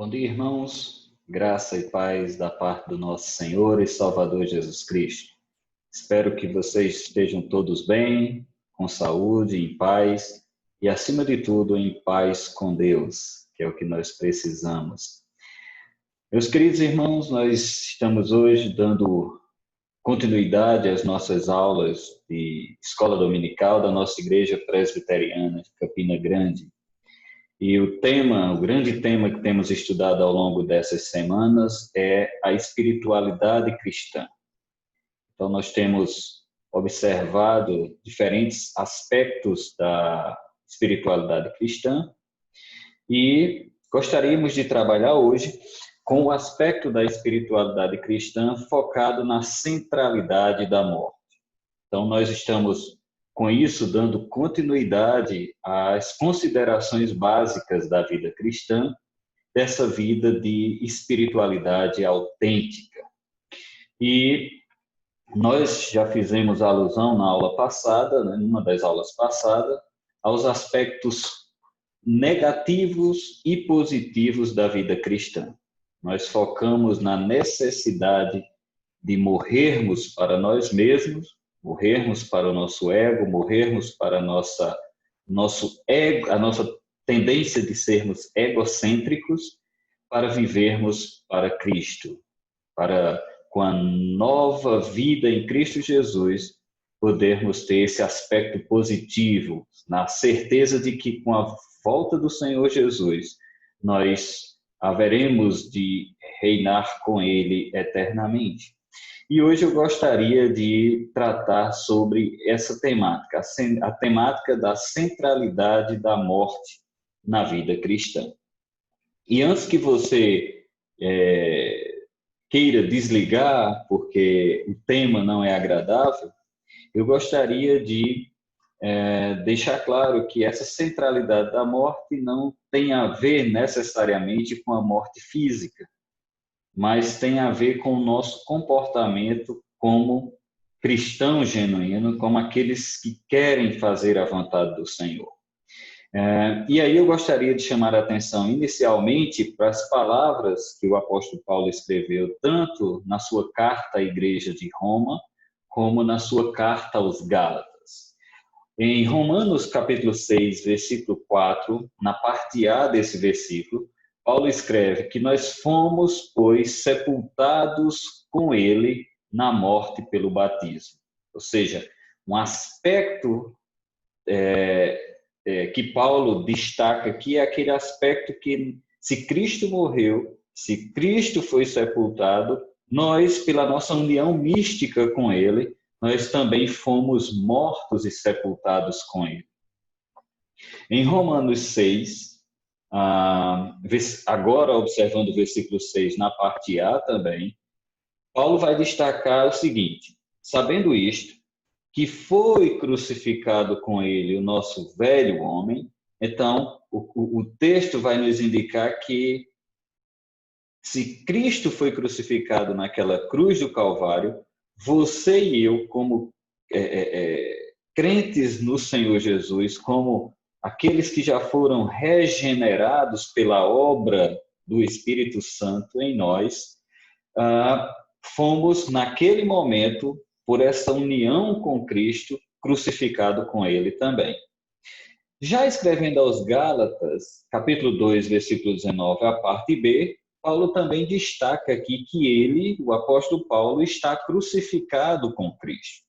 Bom dia, irmãos. Graça e paz da parte do nosso Senhor e Salvador Jesus Cristo. Espero que vocês estejam todos bem, com saúde, em paz e, acima de tudo, em paz com Deus, que é o que nós precisamos. Meus queridos irmãos, nós estamos hoje dando continuidade às nossas aulas de escola dominical da nossa Igreja Presbiteriana de Campina Grande. E o grande tema que temos estudado ao longo dessas semanas é a espiritualidade cristã. Então, nós temos observado diferentes aspectos da espiritualidade cristã e gostaríamos de trabalhar hoje com o aspecto da espiritualidade cristã focado na centralidade da morte. Então, nós estamos com isso, dando continuidade às considerações básicas da vida cristã, dessa vida de espiritualidade autêntica. E nós já fizemos alusão na aula passada, numa das aulas passadas, aos aspectos negativos e positivos da vida cristã. Nós focamos na necessidade de morrermos para nós mesmos, morrermos para o nosso ego, morrermos para a nossa tendência de sermos egocêntricos, para vivermos para Cristo, para, com a nova vida em Cristo Jesus, podermos ter esse aspecto positivo, na certeza de que com a volta do Senhor Jesus, nós haveremos de reinar com Ele eternamente. E hoje eu gostaria de tratar sobre essa temática, a temática da centralidade da morte na vida cristã. E antes que você queira desligar, porque o tema não é agradável, eu gostaria de deixar claro que essa centralidade da morte não tem a ver necessariamente com a morte física, mas tem a ver com o nosso comportamento como cristão genuíno, como aqueles que querem fazer a vontade do Senhor. E aí eu gostaria de chamar a atenção inicialmente para as palavras que o apóstolo Paulo escreveu tanto na sua carta à igreja de Roma, como na sua carta aos Gálatas. Em Romanos capítulo 6, versículo 4, na parte A desse versículo, Paulo escreve que nós fomos, pois, sepultados com ele na morte pelo batismo. Ou seja, um aspecto que Paulo destaca aqui é aquele aspecto que, se Cristo morreu, se Cristo foi sepultado, nós, pela nossa união mística com ele, nós também fomos mortos e sepultados com ele. Em Romanos 6, agora observando o versículo 6 na parte A também, Paulo vai destacar o seguinte: sabendo isto, que foi crucificado com ele o nosso velho homem. Então, o texto vai nos indicar que se Cristo foi crucificado naquela cruz do Calvário, você e eu, como crentes no Senhor Jesus, como aqueles que já foram regenerados pela obra do Espírito Santo em nós, fomos, naquele momento, por essa união com Cristo, crucificado com ele também. Já escrevendo aos Gálatas, capítulo 2, versículo 19, a parte B, Paulo também destaca aqui que ele, o apóstolo Paulo, está crucificado com Cristo.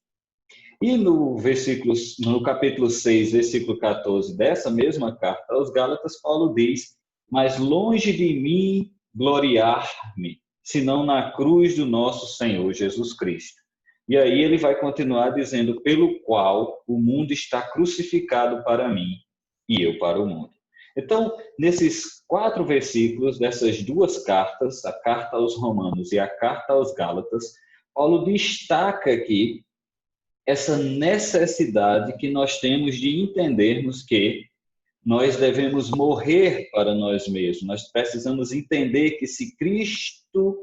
E no capítulo 6, versículo 14 dessa mesma carta aos Gálatas, Paulo diz: mas longe de mim gloriar-me, senão na cruz do nosso Senhor Jesus Cristo. E aí ele vai continuar dizendo: pelo qual o mundo está crucificado para mim e eu para o mundo. Então, nesses 4 versículos dessas 2 cartas, a carta aos Romanos e a carta aos Gálatas, Paulo destaca aqui essa necessidade que nós temos de entendermos que nós devemos morrer para nós mesmos. Nós precisamos entender que se Cristo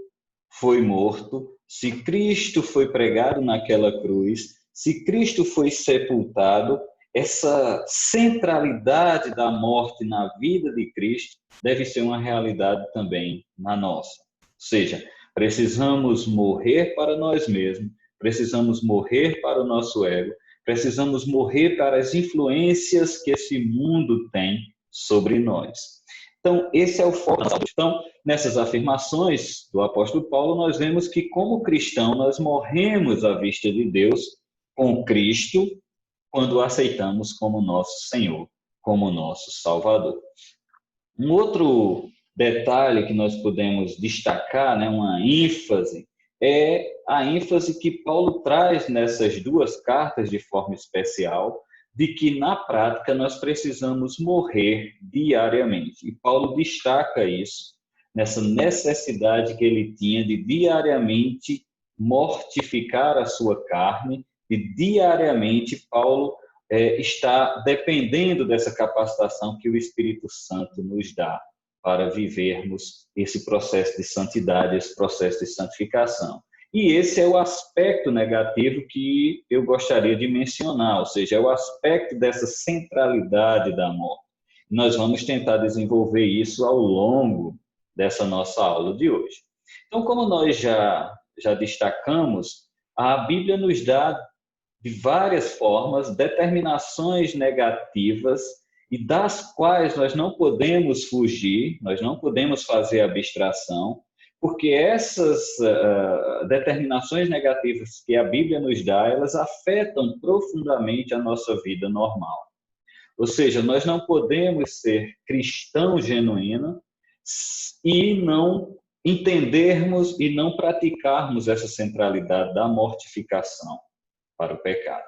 foi morto, se Cristo foi pregado naquela cruz, se Cristo foi sepultado, essa centralidade da morte na vida de Cristo deve ser uma realidade também na nossa. Ou seja, precisamos morrer para nós mesmos, precisamos morrer para o nosso ego, precisamos morrer para as influências que esse mundo tem sobre nós. Então, esse é o foco. Então, nessas afirmações do apóstolo Paulo, nós vemos que, como cristão, nós morremos à vista de Deus com Cristo quando o aceitamos como nosso Senhor, como nosso Salvador. Um outro detalhe que nós podemos destacar, né, uma ênfase, é a ênfase que Paulo traz nessas duas cartas de forma especial, de que na prática nós precisamos morrer diariamente. E Paulo destaca isso, nessa necessidade que ele tinha de diariamente mortificar a sua carne, e diariamente Paulo está dependendo dessa capacitação que o Espírito Santo nos dá para vivermos esse processo de santidade, esse processo de santificação. E esse é o aspecto negativo que eu gostaria de mencionar, ou seja, é o aspecto dessa centralidade da morte. Nós vamos tentar desenvolver isso ao longo dessa nossa aula de hoje. Então, como nós já destacamos, a Bíblia nos dá de várias formas determinações negativas e das quais nós não podemos fugir, nós não podemos fazer abstração, porque essas determinações negativas que a Bíblia nos dá, elas afetam profundamente a nossa vida normal. Ou seja, nós não podemos ser cristãos genuínos e não entendermos e não praticarmos essa centralidade da mortificação para o pecado.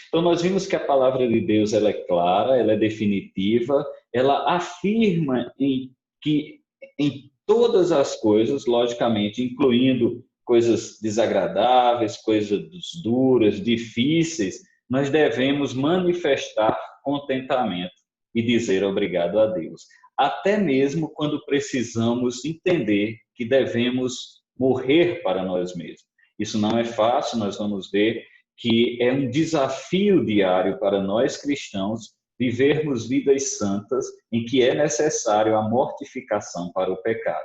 Então, nós vimos que a palavra de Deus ela é clara, ela é definitiva, ela afirma que em todas as coisas, logicamente, incluindo coisas desagradáveis, coisas duras, difíceis, nós devemos manifestar contentamento e dizer obrigado a Deus. Até mesmo quando precisamos entender que devemos morrer para nós mesmos. Isso não é fácil, nós vamos ver que é um desafio diário para nós cristãos vivermos vidas santas em que é necessário a mortificação para o pecado.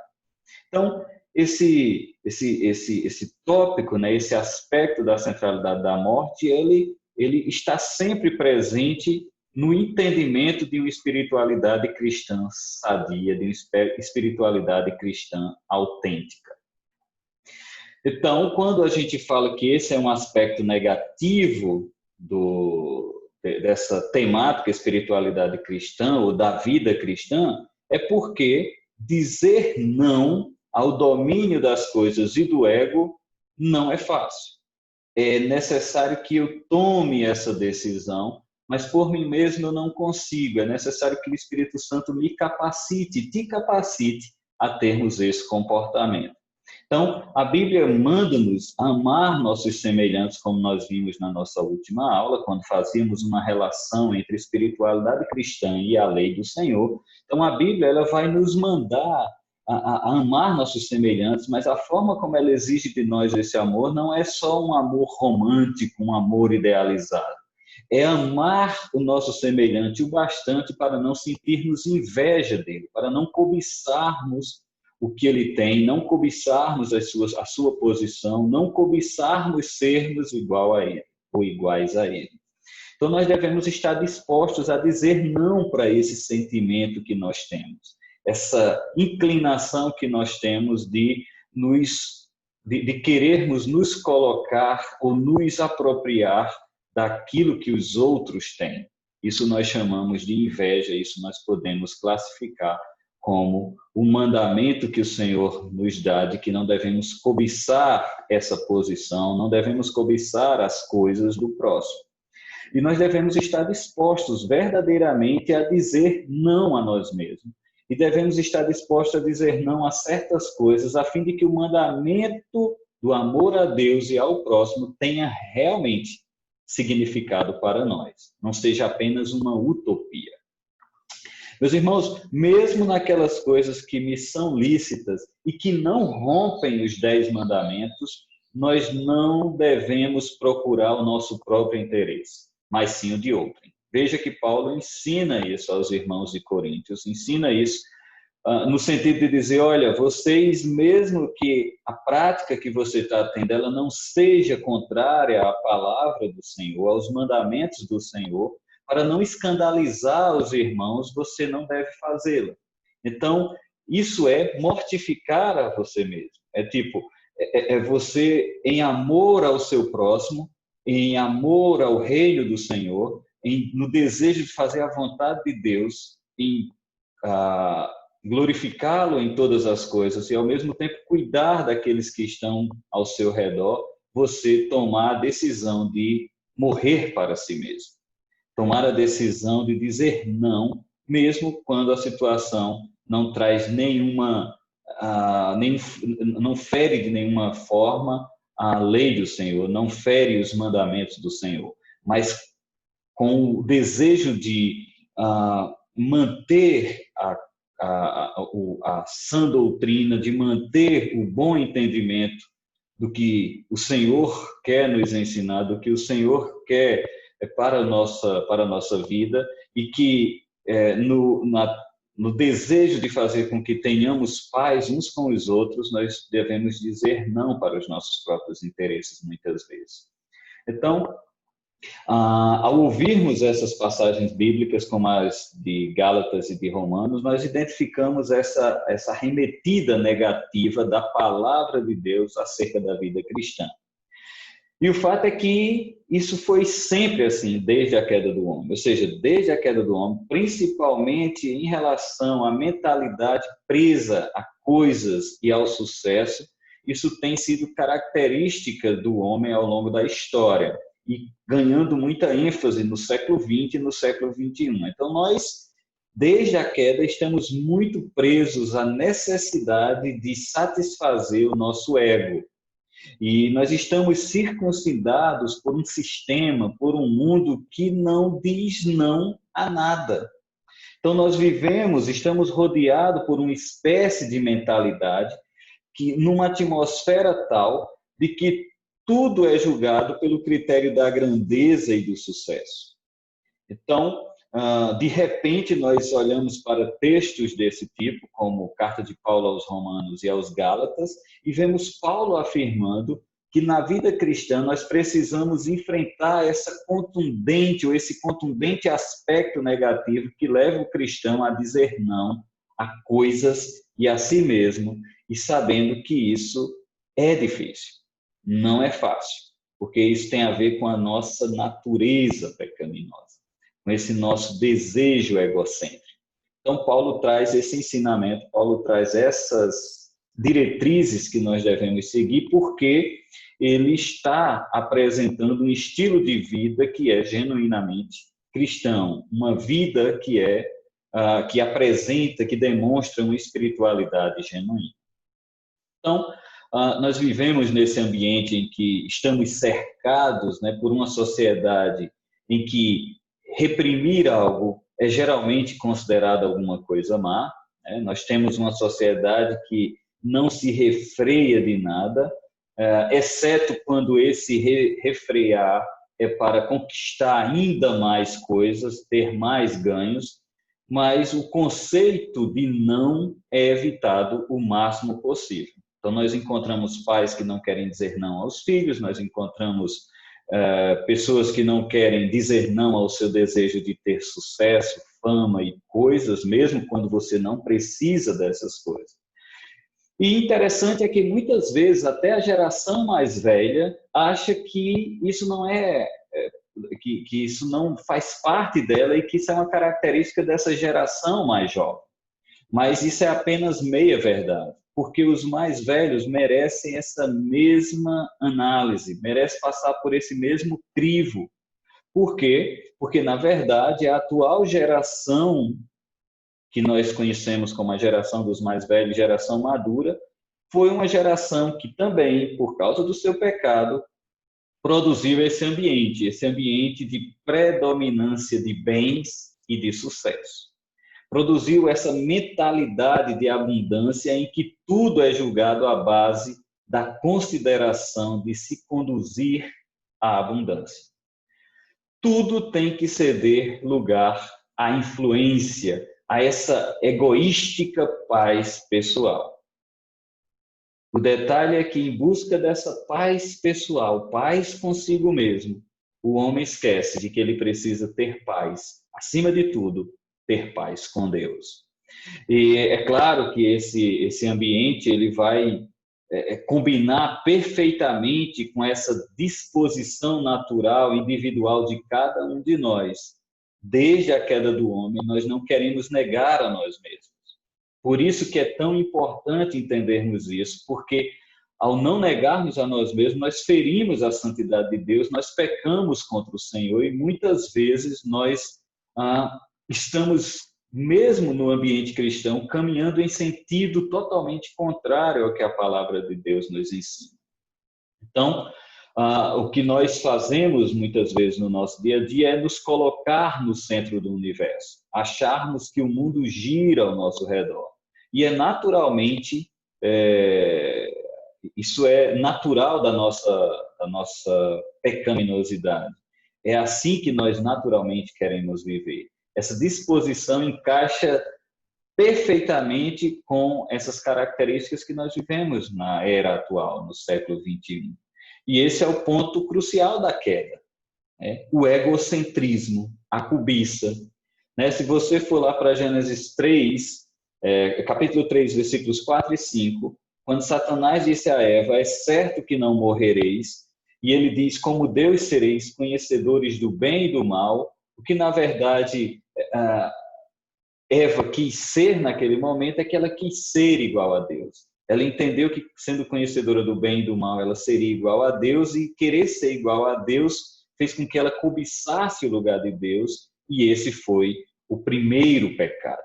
Então, esse tópico, né, esse aspecto da centralidade da morte, ele está sempre presente no entendimento de uma espiritualidade cristã sadia, de uma espiritualidade cristã autêntica. Então, quando a gente fala que esse é um aspecto negativo dessa temática espiritualidade cristã ou da vida cristã, é porque dizer não ao domínio das coisas e do ego não é fácil. É necessário que eu tome essa decisão, mas por mim mesmo eu não consigo. É necessário que o Espírito Santo me capacite, te capacite a termos esse comportamento. Então, a Bíblia manda-nos amar nossos semelhantes, como nós vimos na nossa última aula, quando fazíamos uma relação entre espiritualidade cristã e a lei do Senhor. Então, a Bíblia ela vai nos mandar a amar nossos semelhantes, mas a forma como ela exige de nós esse amor não é só um amor romântico, um amor idealizado. É amar o nosso semelhante o bastante para não sentirmos inveja dele, para não cobiçarmos o que ele tem, não cobiçarmos a sua posição, não cobiçarmos sermos igual a ele ou iguais a ele. Então, nós devemos estar dispostos a dizer não para esse sentimento que nós temos, essa inclinação que nós temos de querermos nos colocar ou nos apropriar daquilo que os outros têm. Isso nós chamamos de inveja, isso nós podemos classificar como o mandamento que o Senhor nos dá de que não devemos cobiçar essa posição, não devemos cobiçar as coisas do próximo. E nós devemos estar dispostos verdadeiramente a dizer não a nós mesmos. E devemos estar dispostos a dizer não a certas coisas, a fim de que o mandamento do amor a Deus e ao próximo tenha realmente significado para nós, não seja apenas uma utopia. Meus irmãos, mesmo naquelas coisas que me são lícitas e que não rompem os 10 mandamentos, nós não devemos procurar o nosso próprio interesse, mas sim o de outrem. Veja que Paulo ensina isso aos irmãos de Coríntios, ensina isso no sentido de dizer, olha, vocês, mesmo que a prática que você está tendo, ela não seja contrária à palavra do Senhor, aos mandamentos do Senhor, para não escandalizar os irmãos, você não deve fazê-la. Então, isso é mortificar a você mesmo. É tipo, é você, em amor ao seu próximo, em amor ao reino do Senhor, no desejo de fazer a vontade de Deus, em glorificá-lo em todas as coisas e, ao mesmo tempo, cuidar daqueles que estão ao seu redor, você tomar a decisão de morrer para si mesmo. Tomar a decisão de dizer não, mesmo quando a situação não traz não fere de nenhuma forma a lei do Senhor, não fere os mandamentos do Senhor, mas com o desejo de manter a sã doutrina, de manter o bom entendimento do que o Senhor quer nos ensinar, do que o Senhor quer para a nossa vida, e que no desejo de fazer com que tenhamos paz uns com os outros, nós devemos dizer não para os nossos próprios interesses, muitas vezes. Então, ao ouvirmos essas passagens bíblicas, como as de Gálatas e de Romanos, nós identificamos essa arremetida negativa da palavra de Deus acerca da vida cristã. E o fato é que isso foi sempre assim, desde a queda do homem. Ou seja, desde a queda do homem, principalmente em relação à mentalidade presa a coisas e ao sucesso, isso tem sido característica do homem ao longo da história, e ganhando muita ênfase no século XX e no século XXI. Então, nós, desde a queda, estamos muito presos à necessidade de satisfazer o nosso ego. E nós estamos circuncidados por um sistema, por um mundo que não diz não a nada. Então, nós estamos rodeados por uma espécie de mentalidade que, numa atmosfera tal de que tudo é julgado pelo critério da grandeza e do sucesso. Então, de repente, nós olhamos para textos desse tipo, como Carta de Paulo aos Romanos e aos Gálatas, e vemos Paulo afirmando que na vida cristã nós precisamos enfrentar esse contundente aspecto negativo que leva o cristão a dizer não a coisas e a si mesmo, e sabendo que isso é difícil. Não é fácil, porque isso tem a ver com a nossa natureza pecaminosa, com esse nosso desejo egocêntrico. Então, Paulo traz esse ensinamento, Paulo traz essas diretrizes que nós devemos seguir, porque ele está apresentando um estilo de vida que é genuinamente cristão, uma vida que apresenta, que demonstra uma espiritualidade genuína. Então, nós vivemos nesse ambiente em que estamos cercados, né, por uma sociedade em que reprimir algo é geralmente considerado alguma coisa má, né? Nós temos uma sociedade que não se refreia de nada, exceto quando esse refrear é para conquistar ainda mais coisas, ter mais ganhos, mas o conceito de não é evitado o máximo possível. Então, nós encontramos pais que não querem dizer não aos filhos, nós encontramos pessoas que não querem dizer não ao seu desejo de ter sucesso, fama e coisas, mesmo quando você não precisa dessas coisas. E interessante é que muitas vezes até a geração mais velha acha que isso não que isso não faz parte dela e que isso é uma característica dessa geração mais jovem. Mas isso é apenas meia verdade, porque os mais velhos merecem essa mesma análise, merecem passar por esse mesmo crivo. Por quê? Porque, na verdade, a atual geração, que nós conhecemos como a geração dos mais velhos, geração madura, foi uma geração que também, por causa do seu pecado, produziu esse ambiente de predominância de bens e de sucesso. Produziu essa mentalidade de abundância em que tudo é julgado à base da consideração de se conduzir à abundância. tudo tem que ceder lugar à influência, a essa egoística paz pessoal. O detalhe é que, em busca dessa paz pessoal, paz consigo mesmo, o homem esquece de que ele precisa ter paz, acima de tudo, ter paz com Deus. E é claro que esse ambiente ele vai combinar perfeitamente com essa disposição natural, individual de cada um de nós. Desde a queda do homem, nós não queremos negar a nós mesmos. Por isso que é tão importante entendermos isso, porque ao não negarmos a nós mesmos, nós ferimos a santidade de Deus, nós pecamos contra o Senhor e muitas vezes nós estamos, mesmo no ambiente cristão, caminhando em sentido totalmente contrário ao que a palavra de Deus nos ensina. Então, o que nós fazemos muitas vezes no nosso dia a dia é nos colocar no centro do universo, acharmos que o mundo gira ao nosso redor. E é naturalmente, isso é natural da nossa pecaminosidade. É assim que nós naturalmente queremos viver. Essa disposição encaixa perfeitamente com essas características que nós vivemos na era atual, no século XXI. E esse é o ponto crucial da queda, né? O egocentrismo, a cobiça. Né? Se você for lá para Gênesis 3, capítulo 3, versículos 4 e 5, quando Satanás disse a Eva, é certo que não morrereis, e ele diz, como Deus sereis conhecedores do bem e do mal, o que na verdade Eva quis ser naquele momento é que ela quis ser igual a Deus. Ela entendeu que, sendo conhecedora do bem e do mal, ela seria igual a Deus, e querer ser igual a Deus fez com que ela cobiçasse o lugar de Deus, e esse foi o primeiro pecado.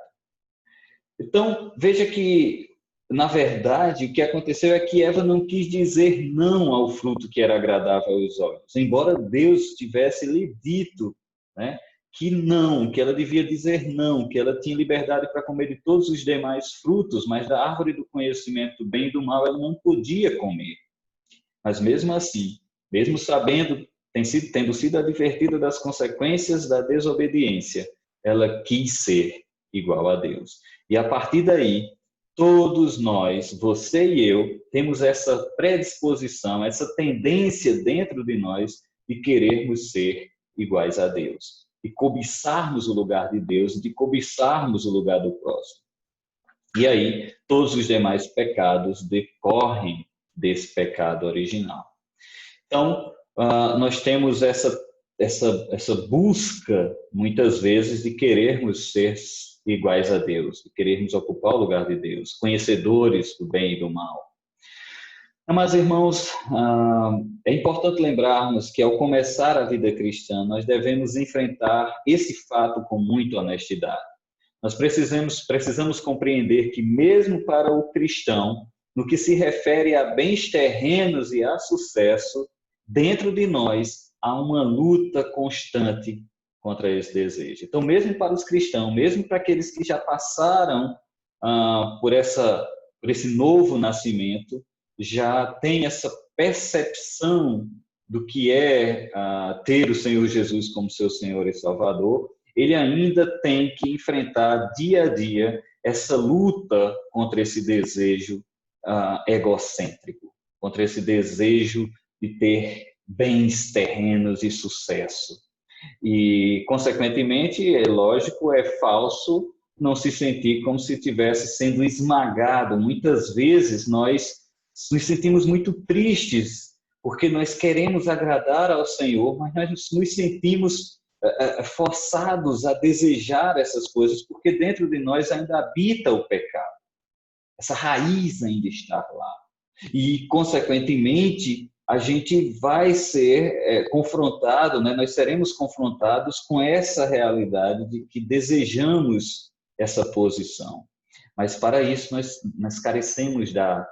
Então, veja que, na verdade, o que aconteceu é que Eva não quis dizer não ao fruto que era agradável aos olhos, embora Deus tivesse lhe dito, né, que não, que ela devia dizer não, que ela tinha liberdade para comer de todos os demais frutos, mas da árvore do conhecimento do bem e do mal ela não podia comer. Mas mesmo assim, mesmo sabendo, tendo sido advertida das consequências da desobediência, ela quis ser igual a Deus. E a partir daí, todos nós, você e eu, temos essa predisposição, essa tendência dentro de nós de querermos ser iguais a Deus, de cobiçarmos o lugar de Deus, de cobiçarmos o lugar do próximo. E aí, todos os demais pecados decorrem desse pecado original. Então, nós temos essa busca, muitas vezes, de querermos ser iguais a Deus, de querermos ocupar o lugar de Deus, conhecedores do bem e do mal. Mas, irmãos, é importante lembrarmos que, ao começar a vida cristã, nós devemos enfrentar esse fato com muita honestidade. Nós precisamos compreender que, mesmo para o cristão, no que se refere a bens terrenos e a sucesso, dentro de nós há uma luta constante contra esse desejo. Então, mesmo para os cristãos, mesmo para aqueles que já passaram por esse novo nascimento, já tem essa percepção do que é ter o Senhor Jesus como seu Senhor e Salvador, ele ainda tem que enfrentar dia a dia essa luta contra esse desejo egocêntrico, contra esse desejo de ter bens terrenos e sucesso. E, consequentemente, é lógico, é falso não se sentir como se estivesse sendo esmagado. Muitas vezes nós nos sentimos muito tristes, porque nós queremos agradar ao Senhor, mas nós nos sentimos forçados a desejar essas coisas, porque dentro de nós ainda habita o pecado. Essa raiz ainda está lá. E, consequentemente, a gente vai ser confrontado, né? Nós seremos confrontados com essa realidade de que desejamos essa posição. Mas, para isso, nós carecemos da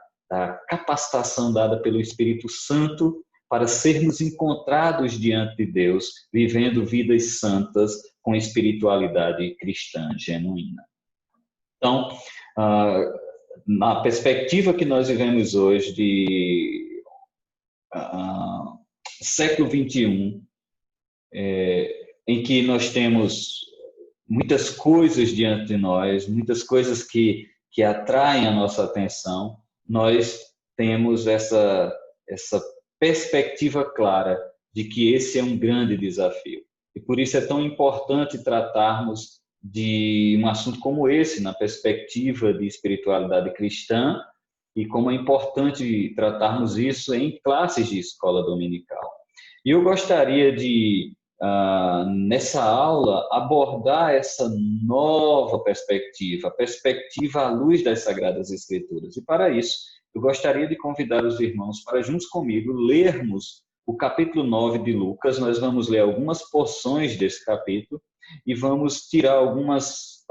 capacitação dada pelo Espírito Santo para sermos encontrados diante de Deus, vivendo vidas santas com espiritualidade cristã genuína. Então, na perspectiva que nós vivemos hoje de século XXI, em que nós temos muitas coisas diante de nós, muitas coisas que atraem a nossa atenção, nós temos essa perspectiva clara de que esse é um grande desafio. E por isso é tão importante tratarmos de um assunto como esse, na perspectiva de espiritualidade cristã, e como é importante tratarmos isso em classes de escola dominical. E eu gostaria de, nessa aula, abordar essa nova perspectiva, a perspectiva à luz das Sagradas Escrituras. E para isso, eu gostaria de convidar os irmãos para, juntos comigo, lermos o capítulo 9 de Lucas. Nós vamos ler algumas porções desse capítulo e vamos tirar alguns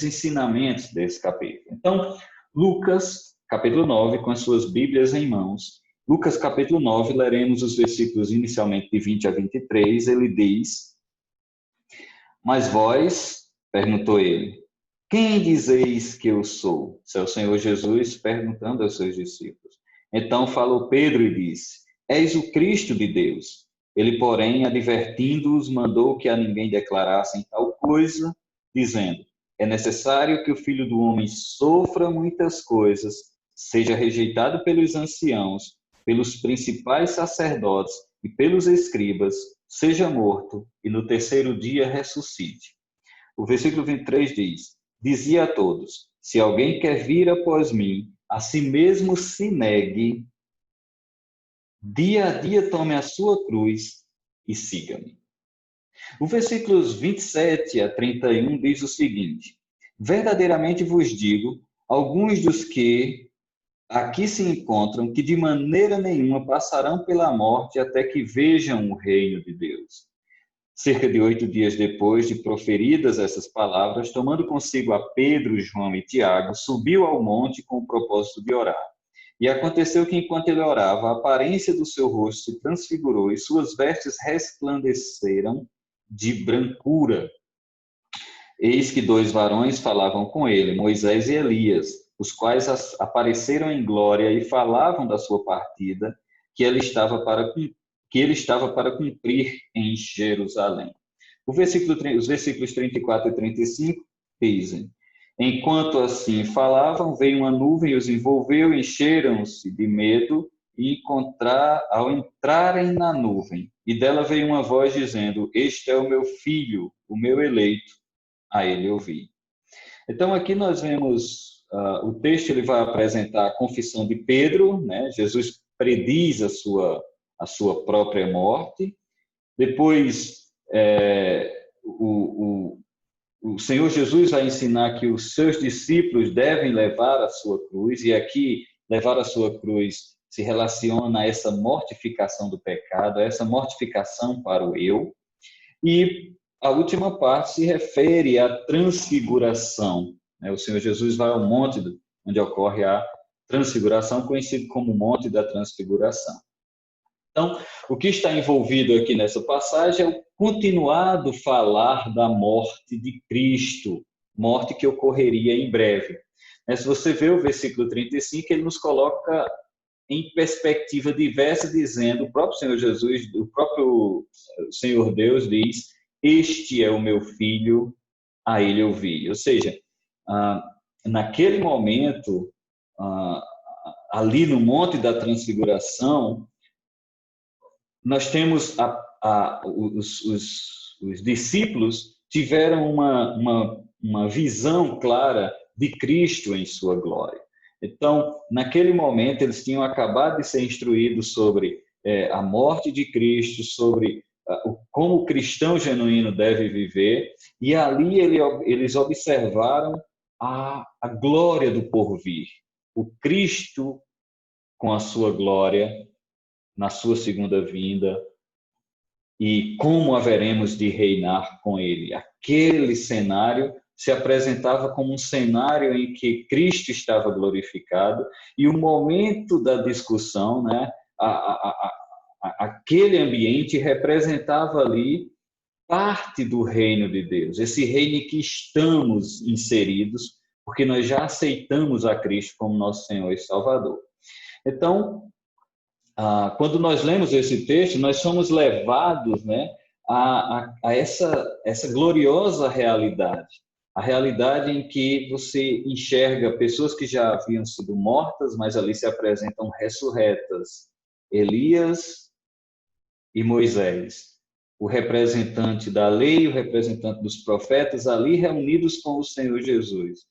ensinamentos desse capítulo. Então, Lucas, capítulo 9, com as suas Bíblias em mãos. Lucas, capítulo 9, leremos os versículos inicialmente de 20 a 23. Ele diz: Mas vós, perguntou ele, quem dizeis que eu sou? Isso é o Senhor Jesus perguntando aos seus discípulos. Então falou Pedro e disse: És o Cristo de Deus. Ele, porém, advertindo-os, mandou que a ninguém declarassem tal coisa, dizendo: É necessário que o Filho do Homem sofra muitas coisas, seja rejeitado pelos anciãos, pelos principais sacerdotes e pelos escribas, seja morto e no terceiro dia ressuscite. O versículo 23 diz: Dizia a todos: Se alguém quer vir após mim, a si mesmo se negue, dia a dia tome a sua cruz e siga-me. O versículos 27 a 31 diz o seguinte: Verdadeiramente vos digo, alguns dos que aqui se encontram, que de maneira nenhuma passarão pela morte até que vejam o reino de Deus. Cerca de 8 dias depois de proferidas essas palavras, tomando consigo a Pedro, João e Tiago, subiu ao monte com o propósito de orar. E aconteceu que, enquanto ele orava, a aparência do seu rosto se transfigurou e suas vestes resplandeceram de brancura. Eis que 2 varões falavam com ele, Moisés e Elias, os quais apareceram em glória e falavam da sua partida, que ele estava para cumprir em Jerusalém. Os versículos 34 e 35 dizem: Enquanto assim falavam, veio uma nuvem e os envolveu, encheram-se de medo e ao entrarem na nuvem, e dela veio uma voz dizendo: Este é o meu filho, o meu eleito, a ele ouvi. Então aqui nós vemos o texto, ele vai apresentar a confissão de Pedro, né? Jesus prediz a sua própria morte. Depois, o Senhor Jesus vai ensinar que os seus discípulos devem levar a sua cruz, e aqui levar a sua cruz se relaciona a essa mortificação do pecado, a essa mortificação para o eu. E a última parte se refere à transfiguração. O Senhor Jesus vai ao monte onde ocorre a transfiguração, conhecido como Monte da Transfiguração. Então, o que está envolvido aqui nessa passagem é o continuado falar da morte de Cristo, morte que ocorreria em breve. Se você vê o versículo 35, ele nos coloca em perspectiva diversa, dizendo, o próprio Senhor Jesus, o próprio Senhor Deus diz: Este é o meu filho, a ele ouvi. Ou seja, naquele momento, ali no Monte da Transfiguração, nós temos os discípulos tiveram uma visão clara de Cristo em sua glória. Então, naquele momento, eles tinham acabado de ser instruídos sobre a morte de Cristo, sobre como o cristão genuíno deve viver, e ali eles observaram a glória do porvir, o Cristo com a sua glória na sua segunda vinda, e como haveremos de reinar com ele. Aquele cenário se apresentava como um cenário em que Cristo estava glorificado, e o momento da discussão, né, aquele ambiente representava ali parte do reino de Deus, esse reino em que estamos inseridos, porque nós já aceitamos a Cristo como nosso Senhor e Salvador. Então, quando nós lemos esse texto, nós somos levados, né, a essa gloriosa realidade. A realidade em que você enxerga pessoas que já haviam sido mortas, mas ali se apresentam ressurretas. Elias e Moisés, o representante da lei, o representante dos profetas, ali reunidos com o Senhor Jesus,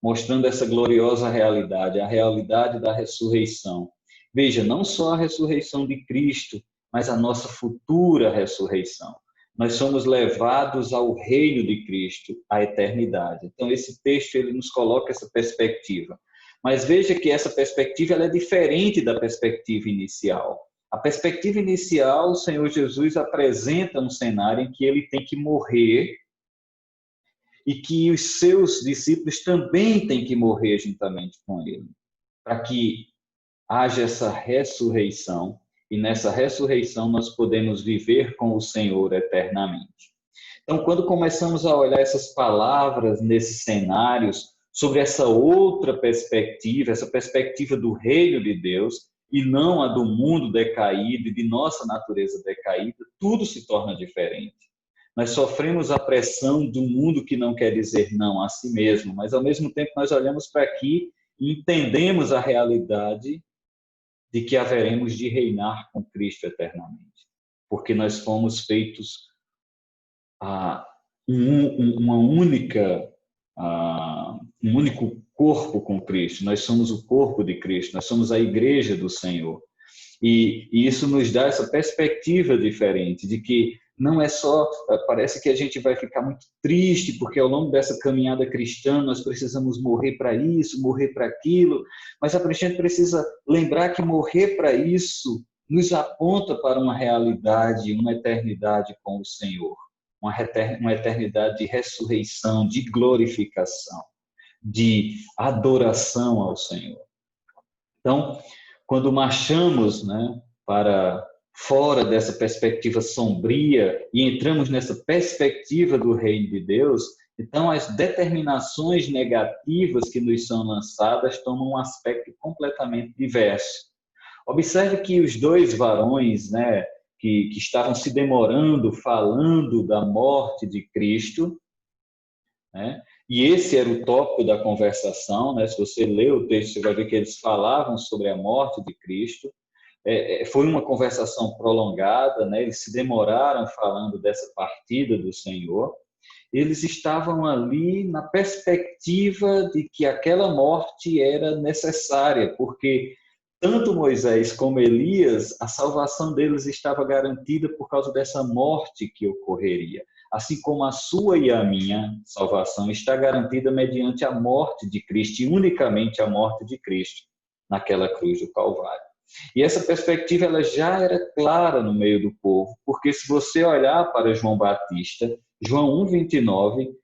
mostrando essa gloriosa realidade, a realidade da ressurreição. Veja, não só a ressurreição de Cristo, mas a nossa futura ressurreição. Nós somos levados ao reino de Cristo, à eternidade. Então, esse texto ele nos coloca essa perspectiva. Mas veja que essa perspectiva ela é diferente da perspectiva inicial. A perspectiva inicial, o Senhor Jesus apresenta um cenário em que ele tem que morrer e que os seus discípulos também têm que morrer juntamente com ele, para que haja essa ressurreição, e nessa ressurreição nós podemos viver com o Senhor eternamente. Então, quando começamos a olhar essas palavras nesses cenários, sobre essa outra perspectiva, essa perspectiva do reino de Deus, e não a do mundo decaído e de nossa natureza decaída, tudo se torna diferente. Nós sofremos a pressão do mundo que não quer dizer não a si mesmo, mas ao mesmo tempo nós olhamos para aqui e entendemos a realidade de que haveremos de reinar com Cristo eternamente, porque nós fomos feitos um único corpo com Cristo. Nós somos o corpo de Cristo, nós somos a igreja do Senhor. E isso nos dá essa perspectiva diferente, de que não é só, parece que a gente vai ficar muito triste, porque ao longo dessa caminhada cristã nós precisamos morrer para isso, morrer para aquilo, mas a gente precisa lembrar que morrer para isso nos aponta para uma realidade, uma eternidade com o Senhor, uma eternidade de ressurreição, de glorificação, de adoração ao Senhor. Então, quando marchamos, para fora dessa perspectiva sombria e entramos nessa perspectiva do reino de Deus, então as determinações negativas que nos são lançadas tomam um aspecto completamente diverso. Observe que os dois varões, que estavam se demorando falando da morte de Cristo, e esse era o tópico da conversação, se você lê o texto, você vai ver que eles falavam sobre a morte de Cristo. Foi uma conversação prolongada, eles se demoraram falando dessa partida do Senhor. Eles estavam ali na perspectiva de que aquela morte era necessária, porque tanto Moisés como Elias, a salvação deles estava garantida por causa dessa morte que ocorreria. Assim como a sua e a minha salvação está garantida mediante a morte de Cristo, e unicamente a morte de Cristo naquela cruz do Calvário. E essa perspectiva ela já era clara no meio do povo, porque se você olhar para João Batista, João 1:29,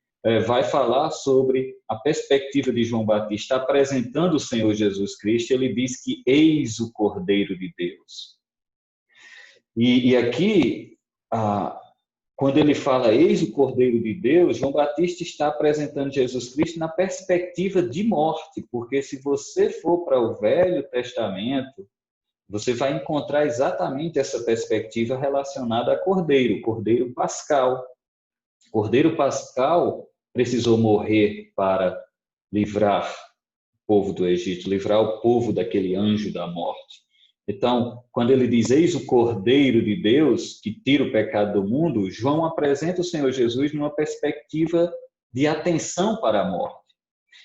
vai falar sobre a perspectiva de João Batista apresentando o Senhor Jesus Cristo. Ele diz que eis o Cordeiro de Deus. E aqui, quando ele fala eis o Cordeiro de Deus, João Batista está apresentando Jesus Cristo na perspectiva de morte, porque se você for para o Velho Testamento, você vai encontrar exatamente essa perspectiva relacionada a Cordeiro, Cordeiro Pascal. Cordeiro Pascal precisou morrer para livrar o povo do Egito, livrar o povo daquele anjo da morte. Então, quando ele diz, eis o Cordeiro de Deus, que tira o pecado do mundo, João apresenta o Senhor Jesus numa perspectiva de atenção para a morte.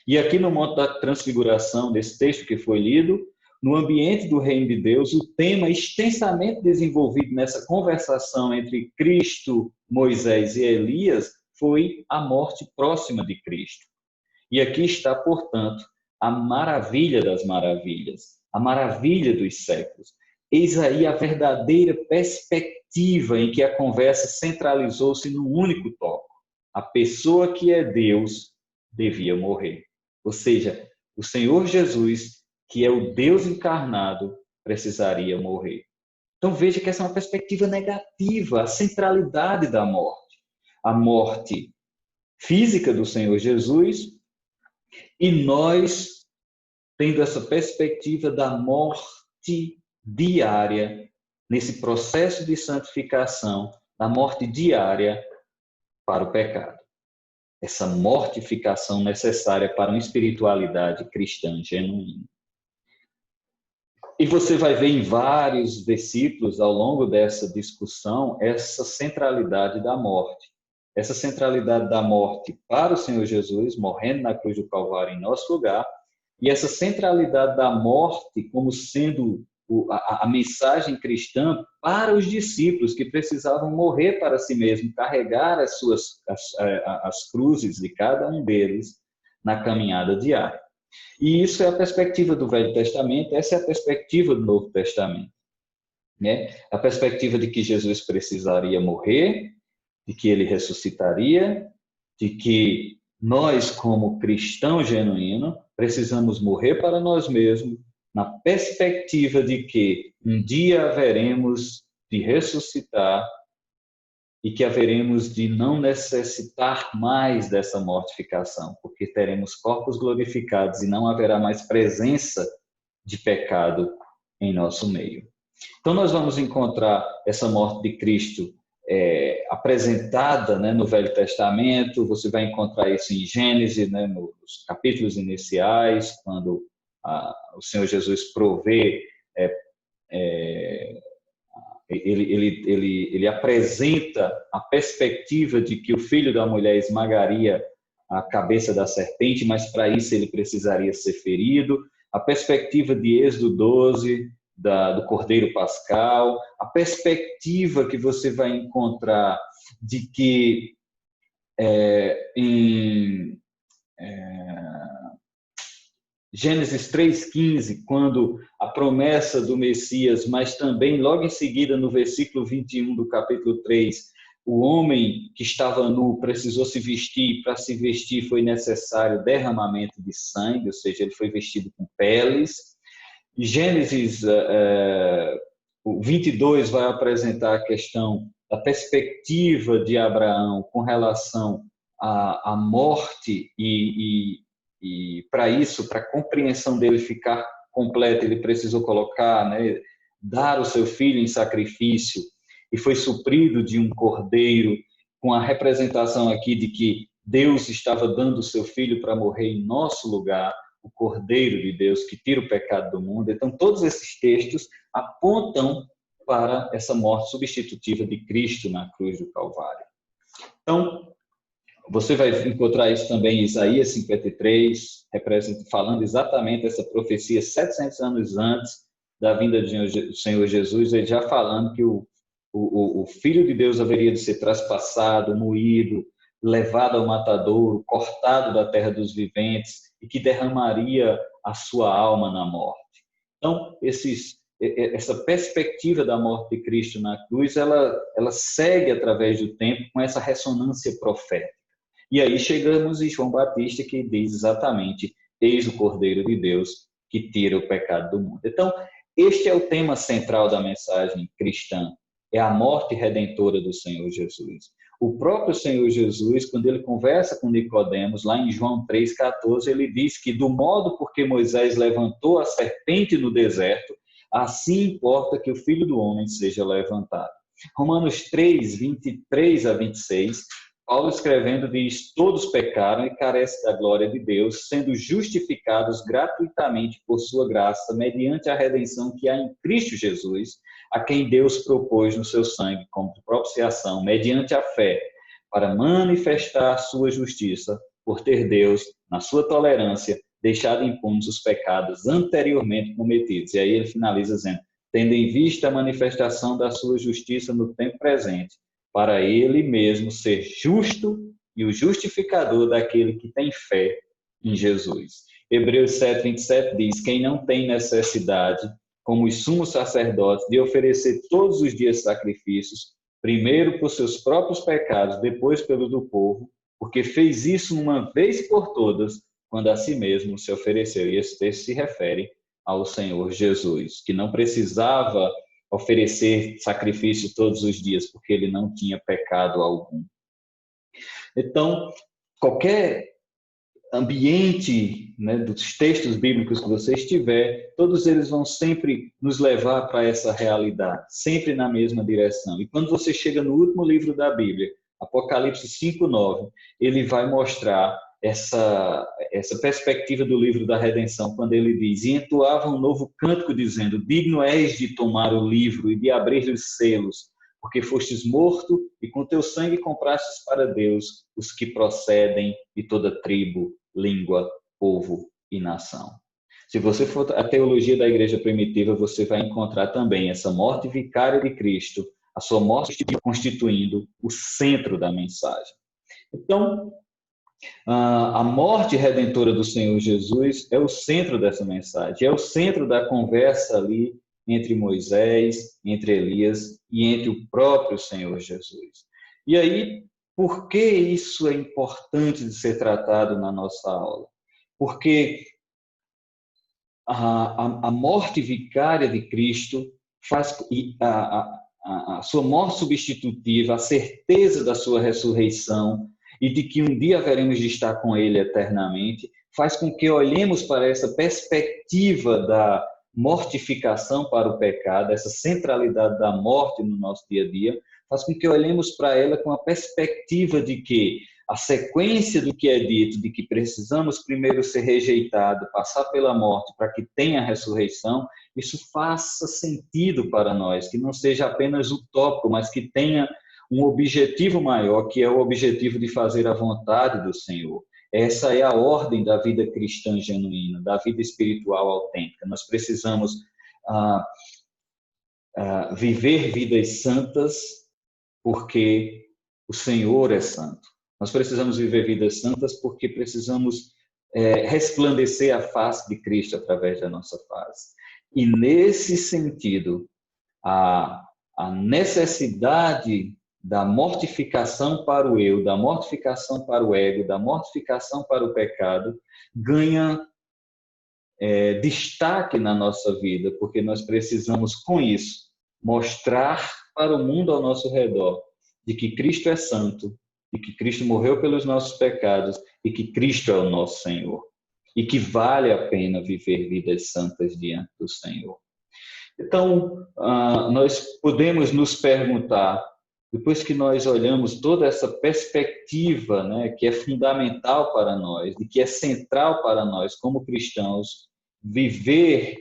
E aqui no Monte da Transfiguração, nesse texto que foi lido, no ambiente do reino de Deus, o tema extensamente desenvolvido nessa conversação entre Cristo, Moisés e Elias foi a morte próxima de Cristo. E aqui está, portanto, a maravilha das maravilhas, a maravilha dos séculos. Eis aí a verdadeira perspectiva em que a conversa centralizou-se num único tópico. A pessoa que é Deus devia morrer. Ou seja, o Senhor Jesus, que é o Deus encarnado, precisaria morrer. Então veja que essa é uma perspectiva negativa, a centralidade da morte. A morte física do Senhor Jesus e nós tendo essa perspectiva da morte diária nesse processo de santificação, da morte diária para o pecado. Essa mortificação necessária para uma espiritualidade cristã genuína. E você vai ver em vários versículos ao longo dessa discussão essa centralidade da morte. Essa centralidade da morte para o Senhor Jesus, morrendo na cruz do Calvário em nosso lugar, e essa centralidade da morte como sendo a mensagem cristã para os discípulos que precisavam morrer para si mesmos, carregar as cruzes de cada um deles na caminhada diária. E isso é a perspectiva do Velho Testamento, essa é a perspectiva do Novo Testamento, né? A perspectiva de que Jesus precisaria morrer, de que ele ressuscitaria, de que nós, como cristãos genuínos, precisamos morrer para nós mesmos, na perspectiva de que um dia haveremos de ressuscitar e que haveremos de não necessitar mais dessa mortificação, porque teremos corpos glorificados e não haverá mais presença de pecado em nosso meio. Então, nós vamos encontrar essa morte de Cristo apresentada, né, no Velho Testamento. Você vai encontrar isso em Gênesis, né, nos capítulos iniciais, quando o Senhor Jesus provê, ele apresenta a perspectiva de que o filho da mulher esmagaria a cabeça da serpente, mas para isso ele precisaria ser ferido. A perspectiva de Êxodo 12, do Cordeiro Pascal, a perspectiva que você vai encontrar de que em Gênesis 3,15, quando a promessa do Messias, mas também logo em seguida no versículo 21 do capítulo 3, o homem que estava nu precisou se vestir, para se vestir foi necessário derramamento de sangue, ou seja, ele foi vestido com peles. E Gênesis 22 vai apresentar a questão da perspectiva de Abraão com relação à morte e para isso, para a compreensão dele ficar completa, ele precisou colocar, né, dar o seu filho em sacrifício, e foi suprido de um cordeiro, com a representação aqui de que Deus estava dando o seu filho para morrer em nosso lugar, o Cordeiro de Deus que tira o pecado do mundo. Então, todos esses textos apontam para essa morte substitutiva de Cristo na cruz do Calvário. Então, você vai encontrar isso também em Isaías 53, falando exatamente essa profecia 700 anos antes da vinda do Senhor Jesus, ele já falando que o Filho de Deus haveria de ser traspassado, moído, levado ao matadouro, cortado da terra dos viventes, e que derramaria a sua alma na morte. Então, essa perspectiva da morte de Cristo na cruz, ela segue através do tempo com essa ressonância profética. E aí chegamos em João Batista, que diz exatamente: eis o Cordeiro de Deus que tira o pecado do mundo. Então, este é o tema central da mensagem cristã, é a morte redentora do Senhor Jesus. O próprio Senhor Jesus, quando ele conversa com Nicodemos, lá em João 3,14, ele diz que do modo porque Moisés levantou a serpente no deserto, assim importa que o Filho do Homem seja levantado. Romanos 3, 23 a 26, Paulo escrevendo diz: todos pecaram e carecem da glória de Deus, sendo justificados gratuitamente por sua graça, mediante a redenção que há em Cristo Jesus, a quem Deus propôs no seu sangue como propiciação, mediante a fé, para manifestar sua justiça, por ter Deus, na sua tolerância, deixado impunes os pecados anteriormente cometidos. E aí ele finaliza dizendo: tendo em vista a manifestação da sua justiça no tempo presente, para ele mesmo ser justo e o justificador daquele que tem fé em Jesus. Hebreus 7:27 diz: quem não tem necessidade, como os sumos sacerdotes, de oferecer todos os dias sacrifícios, primeiro por seus próprios pecados, depois pelos do povo, porque fez isso uma vez por todas, quando a si mesmo se ofereceu. E esse texto se refere ao Senhor Jesus, que não precisava oferecer sacrifício todos os dias, porque ele não tinha pecado algum. Então, qualquer ambiente, né, dos textos bíblicos que você estiver, todos eles vão sempre nos levar para essa realidade, sempre na mesma direção. E quando você chega no último livro da Bíblia, Apocalipse 5:9, ele vai mostrar essa perspectiva do livro da redenção, quando ele diz: e entoava um novo cântico dizendo: digno és de tomar o livro e de abrir os selos, porque fostes morto e com teu sangue comprastes para Deus os que procedem de toda tribo, língua, povo e nação. Se você for a teologia da igreja primitiva, você vai encontrar também essa morte vicária de Cristo, a sua morte constituindo o centro da mensagem. Então, a morte redentora do Senhor Jesus é o centro dessa mensagem, é o centro da conversa ali entre Moisés, entre Elias e entre o próprio Senhor Jesus. E aí, por que isso é importante de ser tratado na nossa aula? Porque a morte vicária de Cristo faz a sua morte substitutiva, a certeza da sua ressurreição e de que um dia haveremos de estar com Ele eternamente, faz com que olhemos para essa perspectiva da mortificação para o pecado, essa centralidade da morte no nosso dia a dia, faz com que olhemos para ela com a perspectiva de que a sequência do que é dito, de que precisamos primeiro ser rejeitados, passar pela morte para que tenha a ressurreição, isso faça sentido para nós, que não seja apenas utópico, mas que tenha um objetivo maior, que é o objetivo de fazer a vontade do Senhor. Essa é a ordem da vida cristã genuína, da vida espiritual autêntica. Nós precisamos viver vidas santas, porque o Senhor é santo. Nós precisamos viver vidas santas porque precisamos resplandecer a face de Cristo através da nossa face. E nesse sentido, a necessidade da mortificação para o eu, da mortificação para o ego, da mortificação para o pecado, ganha destaque na nossa vida, porque nós precisamos, com isso, mostrar para o mundo ao nosso redor de que Cristo é santo, de que Cristo morreu pelos nossos pecados e que Cristo é o nosso Senhor, e que vale a pena viver vidas santas diante do Senhor. Então, nós podemos nos perguntar, depois que nós olhamos toda essa perspectiva, né, que é fundamental para nós, e que é central para nós como cristãos, viver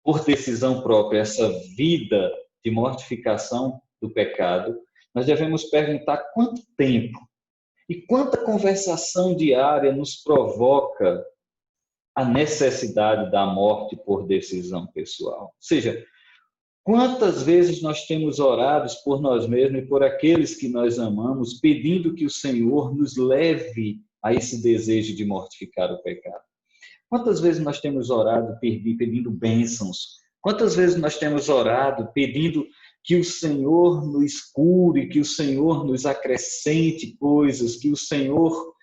por decisão própria, essa vida de mortificação do pecado, nós devemos perguntar quanto tempo e quanta conversação diária nos provoca a necessidade da morte por decisão pessoal. Ou seja, quantas vezes nós temos orado por nós mesmos e por aqueles que nós amamos, pedindo que o Senhor nos leve a esse desejo de mortificar o pecado? Quantas vezes nós temos orado pedindo bênçãos? Quantas vezes nós temos orado pedindo que o Senhor nos cure, que o Senhor nos acrescente coisas, que o Senhor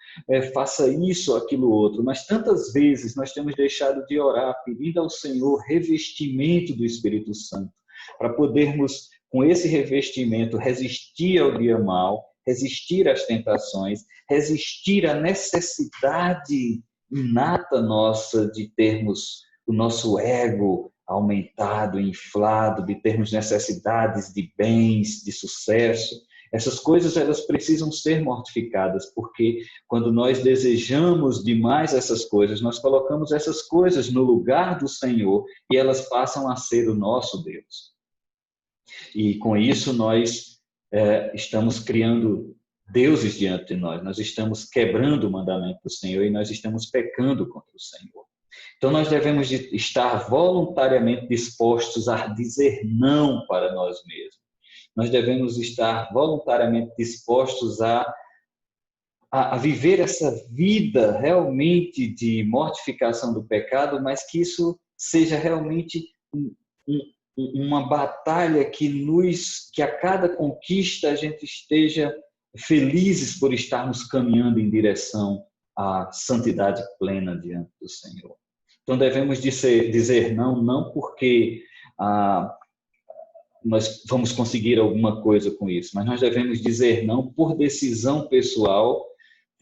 faça isso ou aquilo outro? Mas tantas vezes nós temos deixado de orar pedindo ao Senhor revestimento do Espírito Santo, para podermos, com esse revestimento, resistir ao dia mau, resistir às tentações, resistir à necessidade inata nossa de termos o nosso ego aumentado, inflado, de termos necessidades de bens, de sucesso. Essas coisas, elas precisam ser mortificadas, porque quando nós desejamos demais essas coisas, nós colocamos essas coisas no lugar do Senhor e elas passam a ser o nosso Deus. E com isso nós estamos criando deuses diante de nós estamos quebrando o mandamento do Senhor e nós estamos pecando contra o Senhor. Então nós devemos estar voluntariamente dispostos a dizer não para nós mesmos. Nós devemos estar voluntariamente dispostos a viver essa vida realmente de mortificação do pecado, mas que isso seja realmente uma batalha que a cada conquista a gente esteja felizes por estarmos caminhando em direção à santidade plena diante do Senhor. Então devemos dizer não porque nós vamos conseguir alguma coisa com isso, mas nós devemos dizer não por decisão pessoal,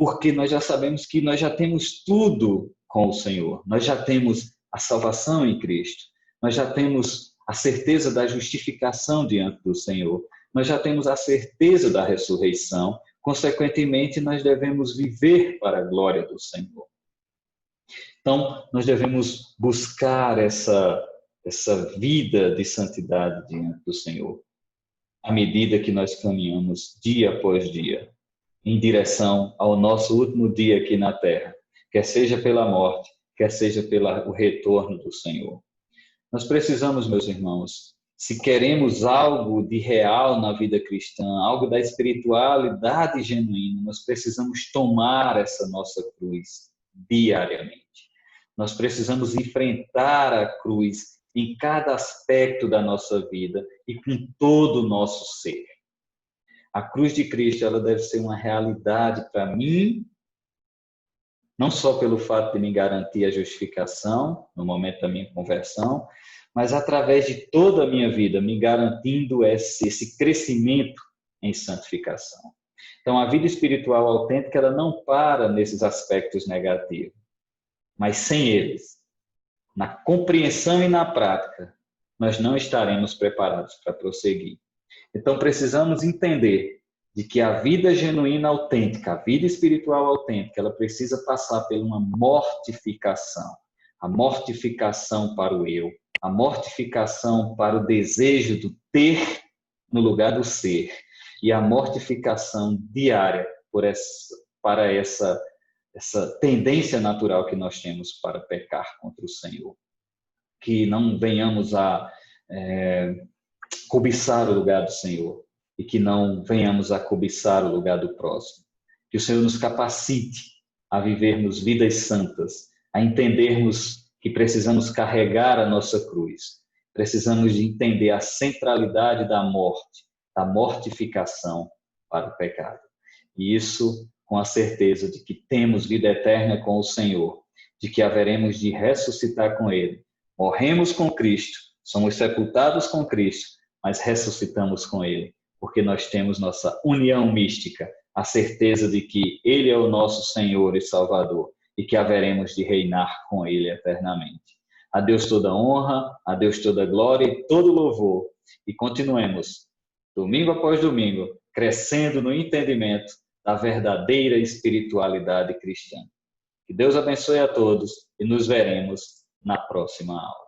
porque nós já sabemos que nós já temos tudo com o Senhor. Nós já temos a salvação em Cristo. Nós já temos a certeza da justificação diante do Senhor. Nós já temos a certeza da ressurreição. Consequentemente, nós devemos viver para a glória do Senhor. Então, nós devemos buscar essa vida de santidade diante do Senhor, à medida que nós caminhamos dia após dia, em direção ao nosso último dia aqui na terra, quer seja pela morte, quer seja pelo retorno do Senhor. Nós precisamos, meus irmãos, se queremos algo de real na vida cristã, algo da espiritualidade genuína, nós precisamos tomar essa nossa cruz diariamente. Nós precisamos enfrentar a cruz em cada aspecto da nossa vida e com todo o nosso ser. A cruz de Cristo, ela deve ser uma realidade para mim, não só pelo fato de me garantir a justificação no momento da minha conversão, mas através de toda a minha vida, me garantindo esse crescimento em santificação. Então, a vida espiritual autêntica, ela não para nesses aspectos negativos, mas sem eles, na compreensão e na prática, nós não estaremos preparados para prosseguir. Então, precisamos entender de que a vida genuína autêntica, a vida espiritual autêntica, ela precisa passar por uma mortificação. A mortificação para o eu, a mortificação para o desejo do ter no lugar do ser e a mortificação diária para essa tendência natural que nós temos para pecar contra o Senhor. Que não venhamos a cobiçar o lugar do Senhor e que não venhamos a cobiçar o lugar do próximo. Que o Senhor nos capacite a vivermos vidas santas, a entendermos que precisamos carregar a nossa cruz. Precisamos de entender a centralidade da morte, da mortificação para o pecado. E isso com a certeza de que temos vida eterna com o Senhor, de que haveremos de ressuscitar com Ele. Morremos com Cristo, somos sepultados com Cristo, mas ressuscitamos com Ele, porque nós temos nossa união mística, a certeza de que Ele é o nosso Senhor e Salvador e que haveremos de reinar com Ele eternamente. A Deus toda honra, a Deus toda glória e todo louvor. E continuemos, domingo após domingo, crescendo no entendimento da verdadeira espiritualidade cristã. Que Deus abençoe a todos e nos veremos na próxima aula.